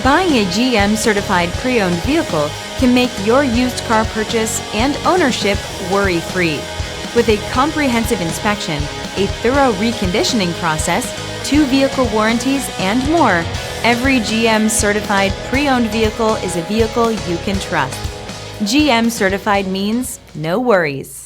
Buying a GM-certified pre-owned vehicle can make your used car purchase and ownership worry-free. With a comprehensive inspection, a thorough reconditioning process, 2 vehicle warranties, and more, every GM-certified pre-owned vehicle is a vehicle you can trust. GM-certified means no worries.